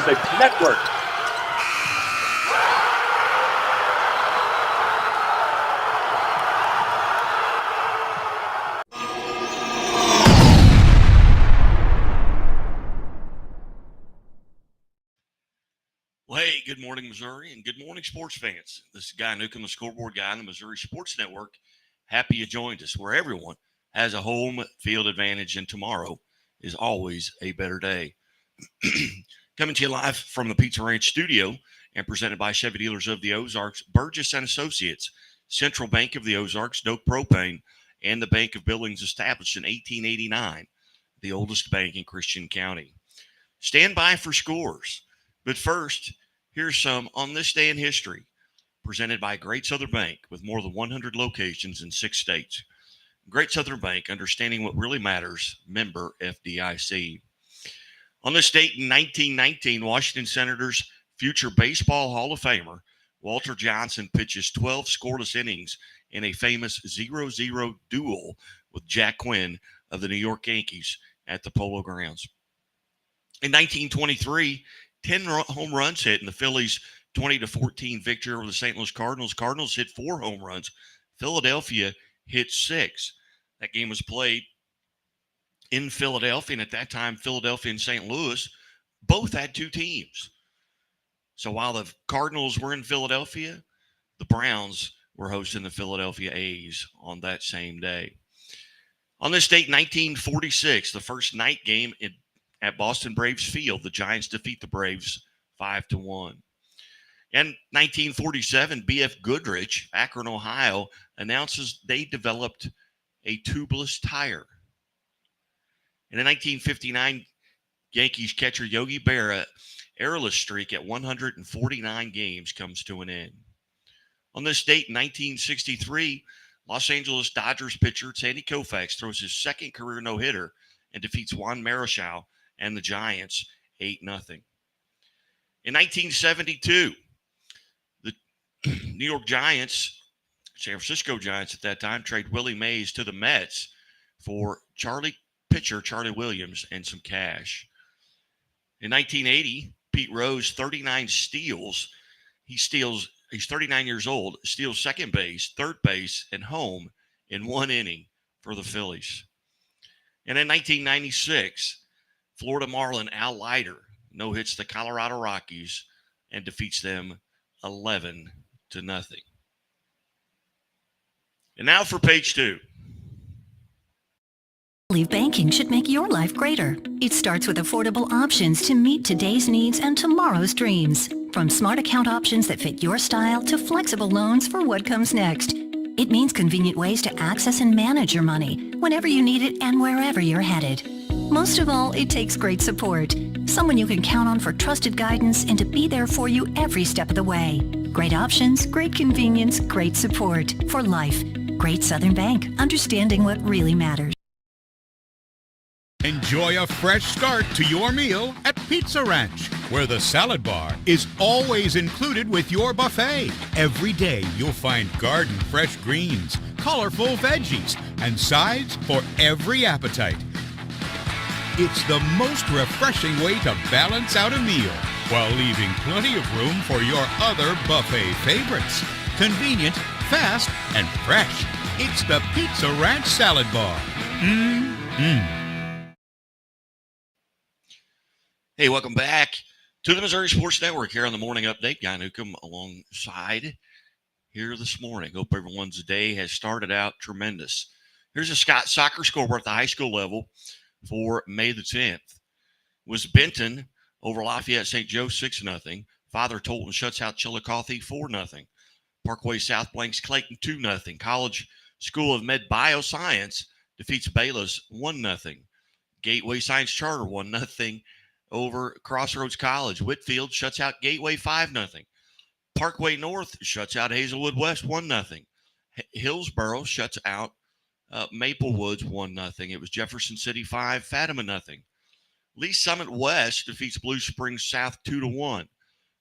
Music Network. Well, hey, good morning, Missouri, and good morning, sports fans. This is Guy Newcomb, the scoreboard guy on the Missouri Sports Network. Happy you joined us, where everyone has a home field advantage, and tomorrow is always a better day. Coming to you live from the Pizza Ranch studio and presented by Chevy Dealers of the Ozarks, Burgess and Associates, Central Bank of the Ozarks, Doak Propane, and the Bank of Billings, established in 1889, the oldest bank in Christian County. Stand by for scores. But first, here's some On This Day in History, presented by Great Southern Bank with more than 100 locations in 6 states. Great Southern Bank, understanding what really matters, member FDIC. On this date in 1919, Washington Senators' future Baseball Hall of Famer Walter Johnson pitches 12 scoreless innings in a famous 0-0 duel with Jack Quinn of the New York Yankees at the Polo Grounds. In 1923, 10 home runs hit in the Phillies' 20-14 victory over the St. Louis Cardinals. Cardinals hit 4 home runs. Philadelphia hit 6. That game was played in Philadelphia, and at that time, Philadelphia and St. Louis both had 2 teams. So while the Cardinals were in Philadelphia, the Browns were hosting the Philadelphia A's on that same day. On this date, 1946, the first night game at Boston Braves Field, the Giants defeat the Braves 5-1. In 1947, B.F. Goodrich, Akron, Ohio, announces they developed a tubeless tire. And in 1959, Yankees catcher Yogi Berra, errorless streak at 149 games comes to an end. On this date, in 1963, Los Angeles Dodgers pitcher Sandy Koufax throws his second career no-hitter and defeats Juan Marichal and the Giants 8-0. In 1972, the New York Giants, San Francisco Giants at that time, trade Willie Mays to the Mets for pitcher Charlie Williams and some cash. In 1980, Pete Rose, 39 steals. He's 39 years old, steals second base, third base, and home in 1 inning for the Phillies. And in 1996, Florida Marlin Al Leiter no-hits the Colorado Rockies and defeats them 11-0. And now for page 2. Believe banking should make your life greater. It starts with affordable options to meet today's needs and tomorrow's dreams. From smart account options that fit your style to flexible loans for what comes next. It means convenient ways to access and manage your money whenever you need it and wherever you're headed. Most of all, it takes great support. Someone you can count on for trusted guidance and to be there for you every step of the way. Great options, great convenience, great support for life. Great Southern Bank, understanding what really matters. Enjoy a fresh start to your meal at Pizza Ranch, where the salad bar is always included with your buffet. Every day you'll find garden fresh greens, colorful veggies, and sides for every appetite. It's the most refreshing way to balance out a meal while leaving plenty of room for your other buffet favorites. Convenient, fast, and fresh. It's the Pizza Ranch Salad Bar. Hey, welcome back to the Missouri Sports Network here on the Morning Update. Guy Newcomb alongside here this morning. Hope everyone's day has started out tremendous. Here's a soccer scoreboard at the high school level for May the 10th. Was Benton over Lafayette St. Joe 6-0. Father Tolton shuts out Chillicothe 4-0. Parkway South blanks Clayton 2-0. College School of Med Bioscience defeats Bayless 1-0. Gateway Science Charter 1-0 over Crossroads College. Whitfield shuts out Gateway 5-0. Parkway North shuts out Hazelwood West 1-0. Hillsboro shuts out Maple Woods 1-0. It was Jefferson City 5, Fatima 0. Lee Summit West defeats Blue Springs South 2-1.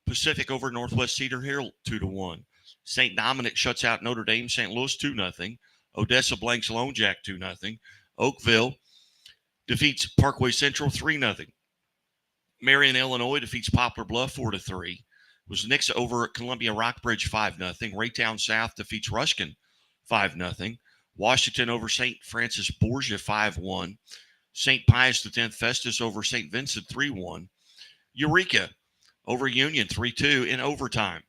Pacific over Northwest Cedar Hill 2-1. St. Dominic shuts out Notre Dame St. Louis 2-0. Odessa blanks Lone Jack 2-0. Oakville defeats Parkway Central 3-0. Marion, Illinois defeats Poplar Bluff 4-3. Was Nix over Columbia Rockbridge 5-0. Raytown South defeats Ruskin 5-0. Washington over St. Francis Borgia 5-1. St. Pius X Festus over St. Vincent 3-1. Eureka over Union 3-2 in overtime.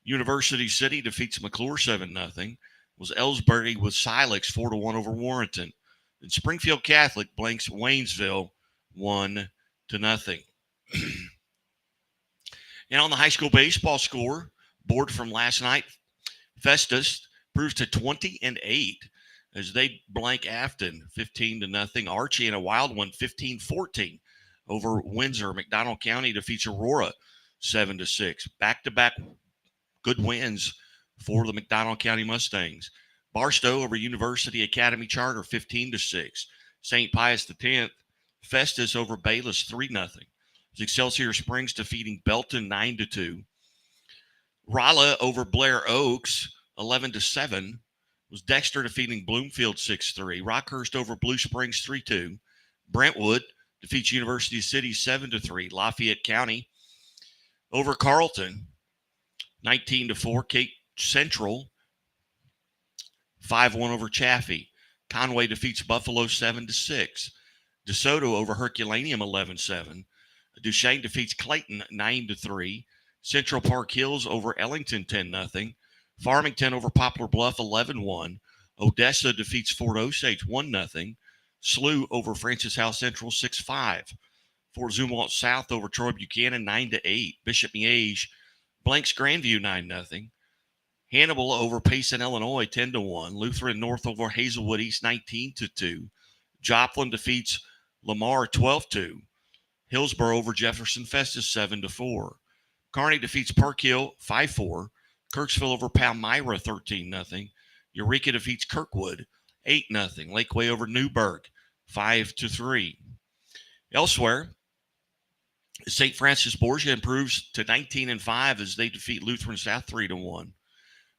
University City defeats McClure 7-0. Was Ellsbury with Silex 4-1 over Warrenton. And Springfield Catholic blanks Waynesville 1-0. And on the high school baseball score board from last night, Festus proves to 20-8 as they blank Afton 15-0. Archie in a wild one 15-14 over Windsor. McDonald County defeats Aurora 7-6. Back-to-back good wins for the McDonald County Mustangs. Barstow over University Academy Charter 15-6. St. Pius X Festus over Bayless 3-0. Excelsior Springs defeating Belton 9-2. Rolla over Blair Oaks 11-7. Was Dexter defeating Bloomfield 6-3. Rockhurst over Blue Springs 3-2. Brentwood defeats University City 7-3. Lafayette County over Carlton 19-4. Cape Central 5-1 over Chaffee. Conway defeats Buffalo 7-6. DeSoto over Herculaneum 11-7. Duchesne defeats Clayton 9-3. Central Park Hills over Ellington 10-0. Farmington over Poplar Bluff 11-1. Odessa defeats Fort Osage 1-0. SLU over Francis House Central 6-5. Fort Zumwalt South over Troy Buchanan 9-8. Bishop Miege blanks Grandview 9-0. Hannibal over Payson, Illinois 10-1. Lutheran North over Hazelwood East 19-2. Joplin defeats Lamar 12-2. Hillsborough over Jefferson Festus 7-4. Kearney defeats Park Hill 5-4. Kirksville over Palmyra 13-0. Eureka defeats Kirkwood 8-0. Lakeway over Newburgh 5-3. Elsewhere, St. Francis Borgia improves to 19-5 as they defeat Lutheran South 3-1.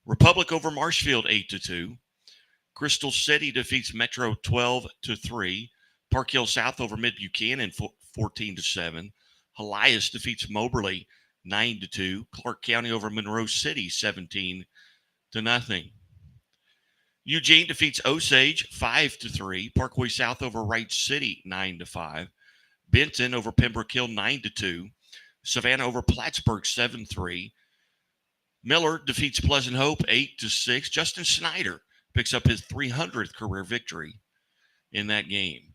Republic over Marshfield 8-2. Crystal City defeats Metro 12-3. Park Hill South over Mid Buchanan 14-7. Elias defeats Moberly 9-2. Clark County over Monroe City 17-0. Eugene defeats Osage 5-3. Parkway South over Wright City 9-5. Benton over Pembroke Hill 9-2. Savannah over Plattsburgh 7-3. Miller defeats Pleasant Hope 8-6. Justin Snyder picks up his 300th career victory in that game.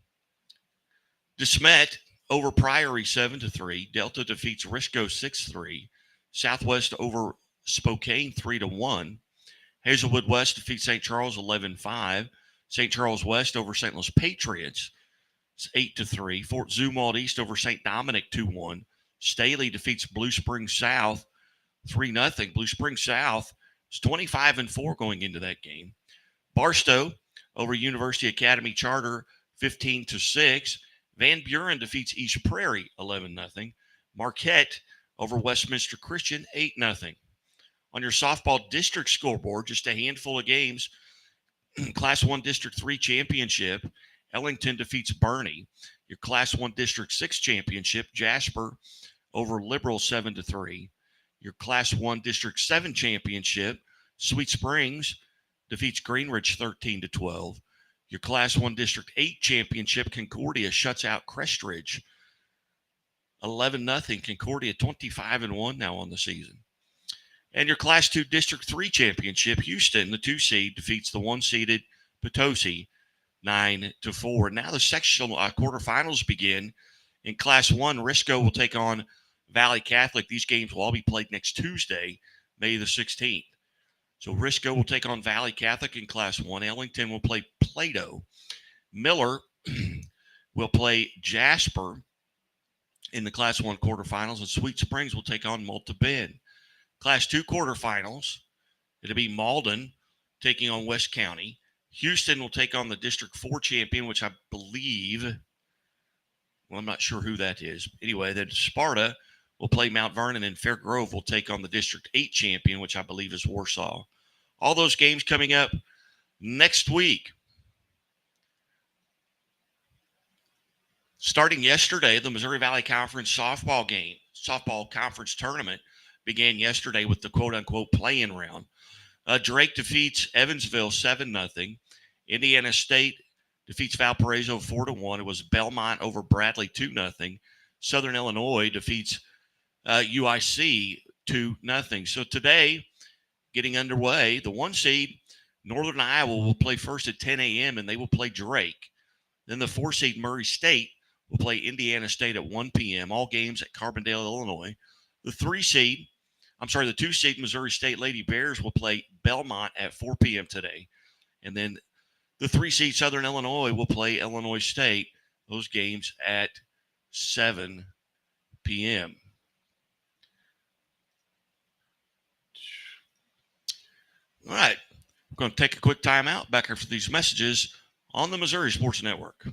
DeSmet over Priory 7-3. Delta defeats Risco 6-3. Southwest over Spokane 3-1. Hazelwood West defeats St. Charles 11-5. St. Charles West over St. Louis Patriots 8-3. Fort Zumwalt East over St. Dominic 2-1. Staley defeats Blue Springs South 3-0. Blue Springs South is 25-4 going into that game. Barstow over University Academy Charter 15-6. Van Buren defeats East Prairie 11-0. Marquette over Westminster Christian 8-0. On your softball district scoreboard, just a handful of games. Class 1 District 3 championship, Ellington defeats Bernie. Your Class 1 District 6 championship, Jasper over Liberal 7-3. Your Class 1 District 7 championship, Sweet Springs defeats Greenridge 13-12. Your Class 1 District 8 championship, Concordia shuts out Crestridge 11-0. Concordia 25-1 now on the season. And your Class 2 District 3 championship, Houston, the 2 seed, defeats the 1-seeded Potosi 9-4. Now the sectional quarterfinals begin. In Class 1, Risco will take on Valley Catholic. These games will all be played next Tuesday, May the 16th. So Risco will take on Valley Catholic in Class 1. Ellington will play Plato. Miller will play Jasper in the Class 1 quarterfinals. And Sweet Springs will take on Malta Bend. Class 2 quarterfinals, it'll be Malden taking on West County. Houston will take on the District 4 champion, which I believe, well, I'm not sure who that is. Anyway, then Sparta will play Mount Vernon, and Fair Grove will take on the District 8 champion, which I believe is Warsaw. All those games coming up next week. Starting yesterday, the Missouri Valley Conference softball conference tournament began yesterday with the quote-unquote play-in round. Drake defeats Evansville 7-0. Indiana State defeats Valparaiso 4-1. It was Belmont over Bradley 2-0. Southern Illinois defeats UIC 2-0. So today, getting underway, the 1 seed, Northern Iowa, will play first at 10 a.m. and they will play Drake. Then the 4 seed Murray State will play Indiana State at 1 p.m. All games at Carbondale, Illinois. The 2 seed Missouri State Lady Bears will play Belmont at 4 p.m. today. And then the 3 seed Southern Illinois will play Illinois State. Those games at 7 p.m. All right. We're going to take a quick time out back after these messages on the Missouri Sports Network.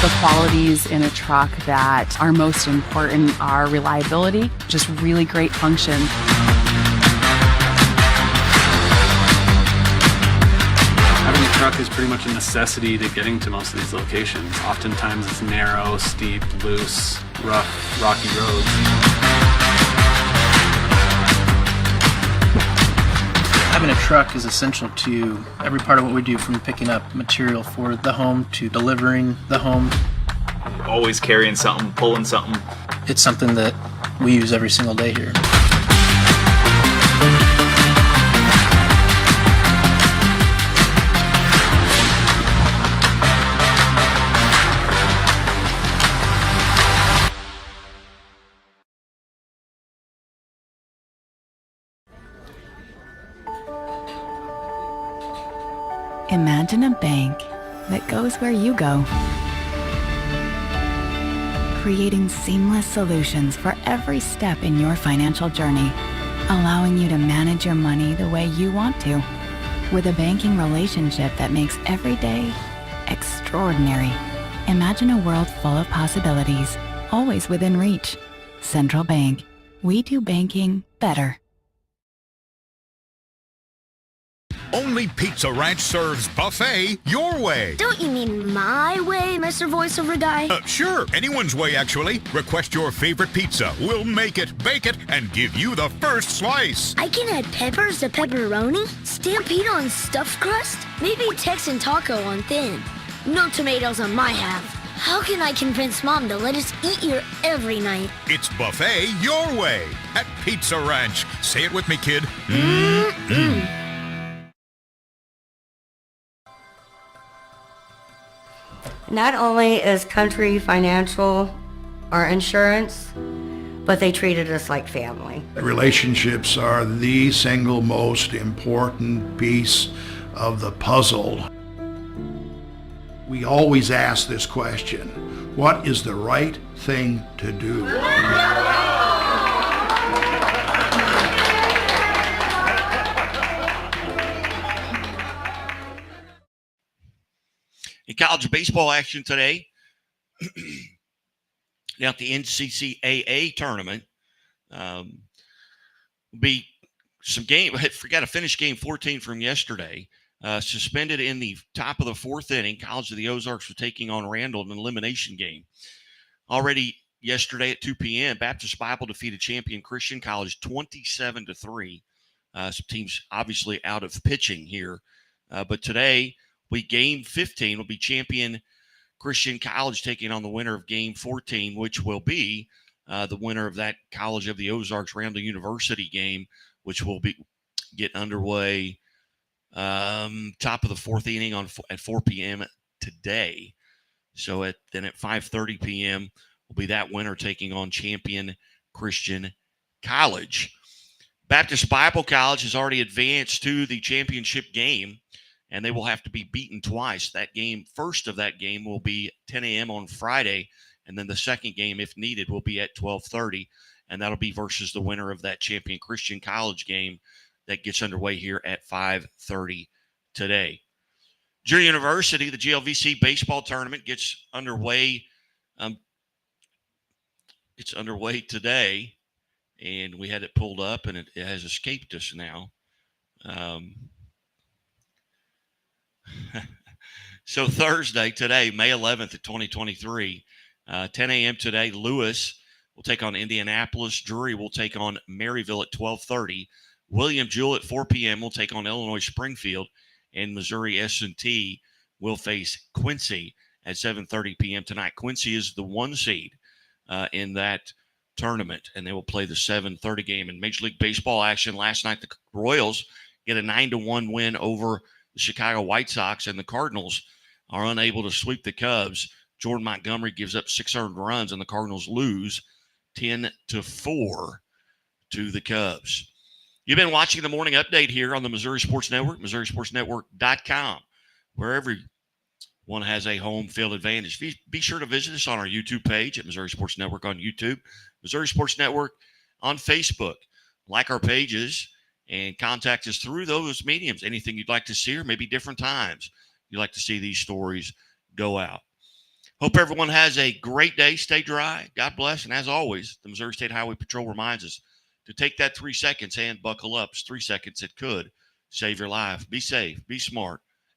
The qualities in a truck that are most important are reliability, just really great function. Having a truck is pretty much a necessity to getting to most of these locations. Oftentimes it's narrow, steep, loose, rough, rocky roads. Having a truck is essential to every part of what we do, from picking up material for the home to delivering the home. Always carrying something, pulling something. It's something that we use every single day here. Imagine a bank that goes where you go, creating seamless solutions for every step in your financial journey, allowing you to manage your money the way you want to, with a banking relationship that makes every day extraordinary. Imagine a world full of possibilities, always within reach. Central Bank. We do banking better. Only Pizza Ranch serves buffet your way. Don't you mean my way, Mr. Voiceover Guy? Sure, anyone's way, actually. Request your favorite pizza. We'll make it, bake it, and give you the first slice. I can add peppers to pepperoni, Stampede on stuffed crust, maybe Texan taco on thin. No tomatoes on my half. How can I convince Mom to let us eat here every night? It's buffet your way at Pizza Ranch. Say it with me, kid. Not only is Country Financial our insurance, but they treated us like family. Relationships are the single most important piece of the puzzle. We always ask this question: what is the right thing to do? In college baseball action today, now at the NCCAA tournament, be some game. I forgot to finish game 14 from yesterday. Suspended in the top of the 4th inning. College of the Ozarks were taking on Randall in an elimination game. Already yesterday at 2 p.m., Baptist Bible defeated champion Christian College 27-3. Some teams obviously out of pitching here, but today, game 15 will be champion Christian College taking on the winner of game 14, which will be the winner of that College of the Ozarks Randall University game, which will get underway top of the 4th inning at 4 p.m. today. So then at 5:30 p.m. will be that winner taking on champion Christian College. Baptist Bible College has already advanced to the championship game, and they will have to be beaten twice. First of that game will be 10 a.m. on Friday, and then the second game, if needed, will be at 12:30, and that'll be versus the winner of that champion Christian College game that gets underway here at 5:30 today. Junior University, the GLVC baseball tournament gets underway. It's underway today, and we had it pulled up, and it has escaped us now. So Thursday, today, May 11th of 2023, 10 a.m. today, Lewis will take on Indianapolis. Drury will take on Maryville at 12:30. William Jewell at 4 p.m. will take on Illinois Springfield. And Missouri S&T will face Quincy at 7:30 p.m. tonight. Quincy is the 1 seed in that tournament, and they will play the 7:30 game. In Major League Baseball action last night, the Royals get a 9-1 win over the Chicago White Sox, and the Cardinals are unable to sweep the Cubs. Jordan Montgomery gives up 600 runs, and the Cardinals lose 10-4 to the Cubs. You've been watching the morning update here on the Missouri Sports Network, MissouriSportsNetwork.com, where everyone has a home field advantage. Be sure to visit us on our YouTube page at Missouri Sports Network on YouTube, Missouri Sports Network on Facebook. Like our pages and contact us through those mediums. Anything you'd like to see, or maybe different times you'd like to see these stories go out. Hope everyone has a great day. Stay dry. God bless. And as always, the Missouri State Highway Patrol reminds us to take that 3 seconds and buckle up. It's 3 seconds that could save your life. Be safe. Be smart.